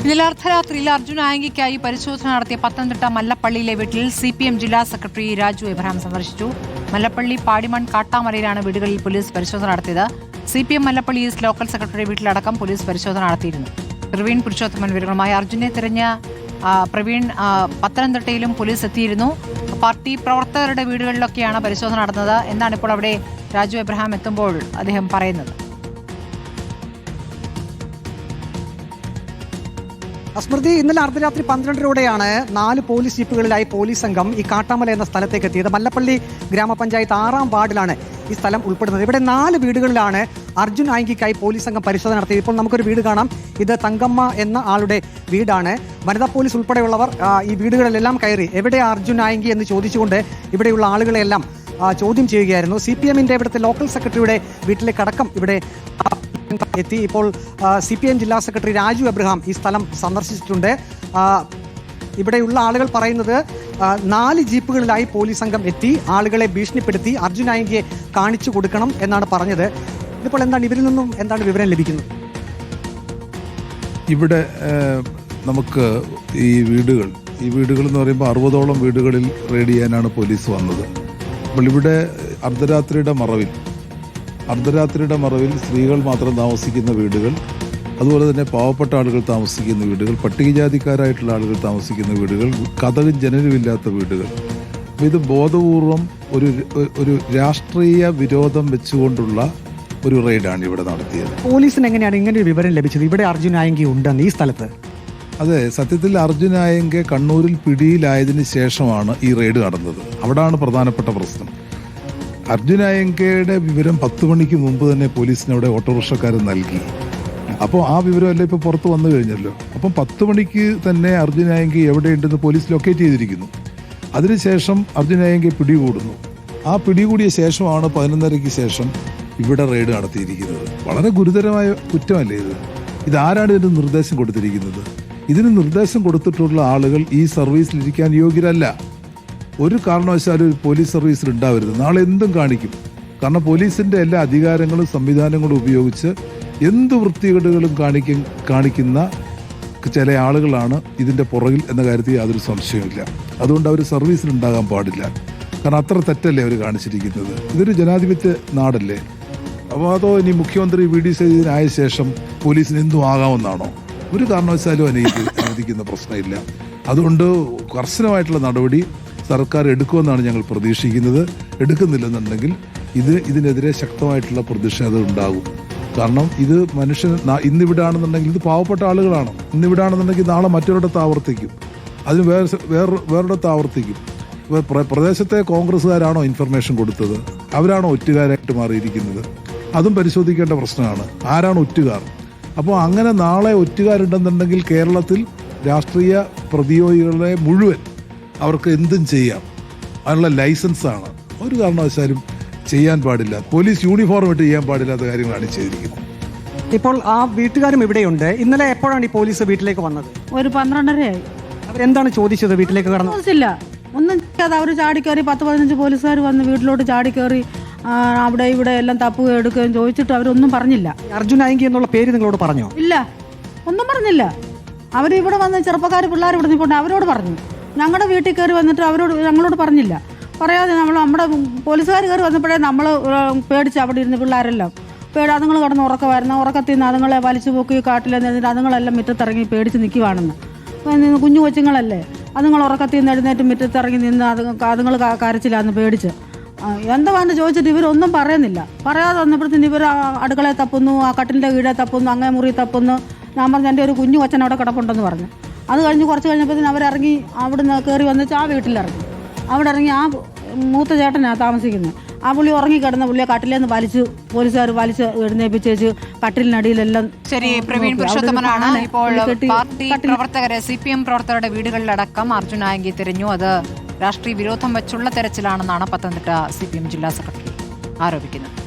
ഇന്നലെ അർദ്ധരാത്രിയിൽ അർജുൻ ആയങ്കിക്കായി പരിശോധന നടത്തിയ പത്തനംതിട്ട മല്ലപ്പള്ളിയിലെ വീട്ടിൽ CPM ജില്ലാ സെക്രട്ടറി രാജു എബ്രഹാം സന്ദർശിച്ചു. മല്ലപ്പള്ളി പാടിമൺ കാട്ടാമലയിലാണ് വീടുകളിൽ പോലീസ് പരിശോധന നടത്തിയത്. CPM Mallappally east local secretary വീട്ടിലടക്കം പോലീസ് പരിശോധന നടത്തിയിരുന്നു. പ്രവീൺ പുരുഷോത്തമൻ വിവരങ്ങളുമായി. അർജുനെ തിരഞ്ഞ പ്രവീൺ, പത്തനംതിട്ടയിലും പോലീസ് എത്തിയിരുന്നു. പാർട്ടി പ്രവർത്തകരുടെ വീടുകളിലൊക്കെയാണ് പരിശോധന നടന്നത്. എന്താണ് ഇപ്പോൾ അവിടെ രാജു എബ്രഹാം എത്തുമ്പോൾ അദ്ദേഹം പറയുന്നത്? സ്മൃതി, ഇന്നലെ അർദ്ധരാത്രി 12:00-ഓടെയാണ് 4 പോലീസ് ജീപ്പുകളിലായി പോലീസ് സംഘം ഈ കാട്ടാമല എന്ന സ്ഥലത്തേക്ക് എത്തിയത്. മല്ലപ്പള്ളി ഗ്രാമപഞ്ചായത്ത് 6-ാം വാർഡിലാണ് ഈ സ്ഥലം ഉൾപ്പെടുന്നത്. ഇവിടെ 4 വീടുകളിലാണ് അർജുൻ ആയങ്കിക്കായി പോലീസ് സംഘം പരിശോധന നടത്തിയത്. ഇപ്പോൾ നമുക്കൊരു വീട് കാണാം. ഇത് തങ്കമ്മ എന്ന ആളുടെ വീടാണ്. വനിതാ പോലീസ് ഉൾപ്പെടെയുള്ളവർ ഈ വീടുകളിലെല്ലാം കയറി എവിടെ അർജുൻ ആയങ്കി എന്ന് ചോദിച്ചുകൊണ്ട് ഇവിടെയുള്ള ആളുകളെല്ലാം ചോദ്യം ചെയ്യുകയായിരുന്നു. CPM-ന്റെ ഇവിടുത്തെ ലോക്കൽ സെക്രട്ടറിയുടെ വീട്ടിലേക്ക് അടക്കം ഇവിടെ എത്തി. ഇപ്പോൾ CPM ജില്ലാ സെക്രട്ടറി രാജു എബ്രഹാം ഈ സ്ഥലം സന്ദർശിച്ചിട്ടുണ്ട്. ഇവിടെയുള്ള ആളുകൾ പറയുന്നത് 4 ജീപ്പുകളിലായി പോലീസ് സംഘം എത്തി ആളുകളെ ഭീഷണിപ്പെടുത്തി അർജുൻ ആയങ്കിയെ കാണിച്ചു കൊടുക്കണം എന്നാണ് പറഞ്ഞത്. ഇതിപ്പോൾ എന്താണ് ഇവരിൽ നിന്നും എന്താണ് വിവരം ലഭിക്കുന്നത്? ഇവിടെ നമുക്ക് ഈ വീടുകൾ എന്ന് പറയുമ്പോൾ 60ഓളം വീടുകളിൽ റെയ്ഡ് ചെയ്യാനാണ് പോലീസ് വന്നത്. അപ്പോൾ ഇവിടെ അർദ്ധരാത്രിയുടെ മറവിൽ സ്ത്രീകൾ മാത്രം താമസിക്കുന്ന വീടുകൾ, അതുപോലെ തന്നെ പാവപ്പെട്ട ആളുകൾ താമസിക്കുന്ന വീടുകൾ, പട്ടികജാതിക്കാരായിട്ടുള്ള ആളുകൾ താമസിക്കുന്ന വീടുകൾ, കതകും ജനലുമില്ലാത്ത വീടുകൾ. അപ്പോൾ ഇത് ബോധപൂർവം ഒരു രാഷ്ട്രീയ വിരോധം വെച്ചുകൊണ്ടുള്ള ഒരു റെയ്ഡാണ് ഇവിടെ നടത്തിയത്. പോലീസിന് എങ്ങനെയാണ് ഇങ്ങനെ ഒരു വിവരം ലഭിച്ചത് ഇവിടെ അർജുൻ ആയങ്കി ഉണ്ടെന്ന് ഈ സ്ഥലത്ത്? അതെ, സത്യത്തിൽ അർജുൻ ആയങ്കി കണ്ണൂരിൽ പിടിയിലായതിനു ശേഷമാണ് ഈ റെയ്ഡ് നടന്നത്. അവിടാണ് പ്രധാനപ്പെട്ട പ്രശ്നം. അർജുൻ ആയങ്കിയുടെ വിവരം 10 മണിക്ക് മുമ്പ് തന്നെ പോലീസിന് അവിടെ ഓട്ടോറിക്ഷക്കാരൻ നൽകി. അപ്പോൾ ആ വിവരമല്ല ഇപ്പോൾ പുറത്ത് വന്നു കഴിഞ്ഞല്ലോ. അപ്പം 10 മണിക്ക് തന്നെ അർജുൻ ആയങ്കി എവിടെയുണ്ടെന്ന് പോലീസ് ലൊക്കേറ്റ് ചെയ്തിരിക്കുന്നു. അതിനുശേഷം അർജുൻ ആയങ്കി പിടികൂടുന്നു. ആ പിടികൂടിയ ശേഷമാണ് 11:30-ക്ക് ശേഷം ഇവിടെ റെയ്ഡ് നടത്തിയിരിക്കുന്നത്. വളരെ ഗുരുതരമായ കുറ്റമല്ലേ ഇത്? ഇതാരാണ് ഇതിന് നിർദ്ദേശം കൊടുത്തിരിക്കുന്നത്? ഇതിന് നിർദ്ദേശം കൊടുത്തിട്ടുള്ള ആളുകൾ ഈ സർവീസിലിരിക്കാൻ യോഗ്യരല്ല. ഒരു കാരണവശാലും ഒരു പോലീസ് സർവീസിൽ ഉണ്ടാവരുത്. നാളെ എന്തും കാണിക്കും. കാരണം പോലീസിന്റെ എല്ലാ അധികാരങ്ങളും സംവിധാനങ്ങളും ഉപയോഗിച്ച് എന്ത് വൃത്തികേടുകളും കാണിക്കുന്ന ചില ആളുകളാണ് ഇതിന്റെ പുറകിൽ എന്ന കാര്യത്തിൽ യാതൊരു സംശയവുമില്ല. അതുകൊണ്ട് അവർ സർവീസിൽ ഉണ്ടാകാൻ പാടില്ല. കാരണം അത്ര തെറ്റല്ലേ അവർ കാണിച്ചിരിക്കുന്നത്. ഇതൊരു ജനാധിപത്യ നാടല്ലേ? അപ്പോൾ അതോ ഇനി മുഖ്യമന്ത്രി VD സതീശനായ ശേഷം പോലീസിന് എന്തും ആകാമെന്നാണോ? ഒരു കാരണവശാലും അനുവദിക്കുന്ന പ്രശ്നമില്ല. അതുകൊണ്ട് കർശനമായിട്ടുള്ള നടപടി സർക്കാർ എടുക്കുമെന്നാണ് ഞങ്ങൾ പ്രതീക്ഷിക്കുന്നത്. എടുക്കുന്നില്ലെന്നുണ്ടെങ്കിൽ ഇതിനെതിരെ ശക്തമായിട്ടുള്ള പ്രതിഷേധം ഉണ്ടാകും. കാരണം ഇത് ഇന്നിവിടെ ആണെന്നുണ്ടെങ്കിൽ ഇത് പാവപ്പെട്ട ആളുകളാണ്. ഇന്നിവിടെ ആണെന്നുണ്ടെങ്കിൽ നാളെ മറ്റൊരിടത്ത് ആവർത്തിക്കും, അതിന് വേറൊരിടത്ത് ആവർത്തിക്കും. പ്രദേശത്തെ കോൺഗ്രസ്സുകാരാണോ ഇൻഫർമേഷൻ കൊടുത്തത്? അവരാണോ ഒറ്റുകാരായിട്ട് മാറിയിരിക്കുന്നത്? അതും പരിശോധിക്കേണ്ട പ്രശ്നമാണ്. ആരാണ് ഒറ്റുകാർ? അപ്പോൾ അങ്ങനെ നാളെ ഒറ്റുകാരുണ്ടെന്നുണ്ടെങ്കിൽ കേരളത്തിൽ രാഷ്ട്രീയ പ്രതിയോഗികളെ മുഴുവൻ അവർക്ക് എന്തും ചെയ്യാം. അതിനുള്ള ലൈസൻസാണ്. ഒരു കാരണവശാലും ചെയ്യാൻ പാടില്ല. പോലീസ് യൂണിഫോം ഇട്ട് ചെയ്യാൻ പാടില്ലാത്ത കാര്യങ്ങളാണ് ചെയ്തിരിക്കുന്നത്. ഇപ്പോൾ ആ വീട്ടുകാരും ഇവിടെയുണ്ട്. ഇന്നലെ എപ്പോഴാണ് ഈ പോലീസ് വീട്ടിലേക്ക് വന്നത്? ഒരു 12:30-ആയി. അവരെന്താണ് ചോദിച്ചത്? വീട്ടിലേക്ക് കടന്നു ചോദിച്ചില്ല, ഒന്നും ചെയ്യാതെ അവർ ചാടിക്കയറി 10-15 പോലീസുകാർ വന്ന് വീട്ടിലോട്ട് ചാടിക്കയറി അവിടെ ഇവിടെ എല്ലാം തപ്പുകയും എടുക്കുകയും ചോദിച്ചിട്ട് അവരൊന്നും പറഞ്ഞില്ല. അർജുൻ ആയങ്കി എന്നുള്ള പേര് നിങ്ങളോട് പറഞ്ഞോ? ഇല്ല, ഒന്നും പറഞ്ഞില്ല. അവരിവിടെ വന്ന് ചെറുപ്പക്കാർ പിള്ളേർ ഇവിടെ നിൽപ്പുണ്ട്, അവരോട് പറഞ്ഞു. ഞങ്ങളുടെ വീട്ടിൽ കയറി വന്നിട്ട് ഞങ്ങളോട് പറഞ്ഞില്ല. പറയാതെ നമ്മുടെ പോലീസുകാർ കയറി വന്നപ്പോഴേ നമ്മൾ പേടിച്ച് അവിടെ ഇരുന്ന് പിള്ളേരെല്ലാം അതുങ്ങൾ കിടന്ന് ഉറക്കമായിരുന്നു. ഉറക്കത്തിൽ നിന്ന് അതുങ്ങളെ വലിച്ചു പോക്കി കാട്ടിൽ നിന്നിട്ട് അതുങ്ങളെല്ലാം മുറ്റത്തിറങ്ങി പേടിച്ച് നിൽക്കുവാണെന്ന്. കുഞ്ഞു കൊച്ചുങ്ങളല്ലേ, അതുങ്ങൾ ഉറക്കത്തിൽ നിന്ന് എഴുന്നേറ്റ് മുറ്റത്തിറങ്ങി നിന്ന് അതുങ്ങൾ കരച്ചില്ലാന്ന് പേടിച്ച്. എന്താണെന്ന് ചോദിച്ചിട്ട് ഇവരൊന്നും പറയുന്നില്ല. പറയാതെ വന്നപ്പോഴത്തേന് ഇവർ അടുക്കളയെ തപ്പുന്നു, ആ കട്ടിലിൻ്റെ കീഴെ തപ്പുന്നു, അങ്ങേ മുറി തപ്പുന്നു. ഞാൻ പറഞ്ഞു എൻ്റെ ഒരു കുഞ്ഞു കൊച്ചൻ അവിടെ കിടപ്പുണ്ടെന്ന് പറഞ്ഞു. അത് കഴിഞ്ഞ് കുറച്ച് കഴിഞ്ഞപ്പോഴത്തേന് അവരിറങ്ങി അവിടുന്ന് കയറി വന്നിട്ട് ആ വീട്ടിലിറങ്ങി. അവിടെ ഇറങ്ങി ആ മൂത്ത ചേട്ടനാണ് താമസിക്കുന്നത്. ആ പുള്ളി ഉറങ്ങിക്കിടന്ന പുള്ളിയെ കട്ടിലേന്ന് പോലീസുകാർ വലിച്ച് എഴുന്നേപ്പിച്ചേച്ച് കട്ടിലിനടിയിലെല്ലാം. ശരി, പ്രവീൺ പുരുഷോത്തമനാണ്. ഇപ്പോൾ പാർട്ടി പ്രവർത്തകരെ CPM പ്രവർത്തകരുടെ വീടുകളിലടക്കം അർജുൻ ആയങ്കി തിരഞ്ഞു. അത് രാഷ്ട്രീയ വിരോധം വെച്ചുള്ള തെരച്ചിലാണെന്നാണ് പത്തനംതിട്ട CPM ജില്ലാ സെക്രട്ടറി ആരോപിക്കുന്നത്.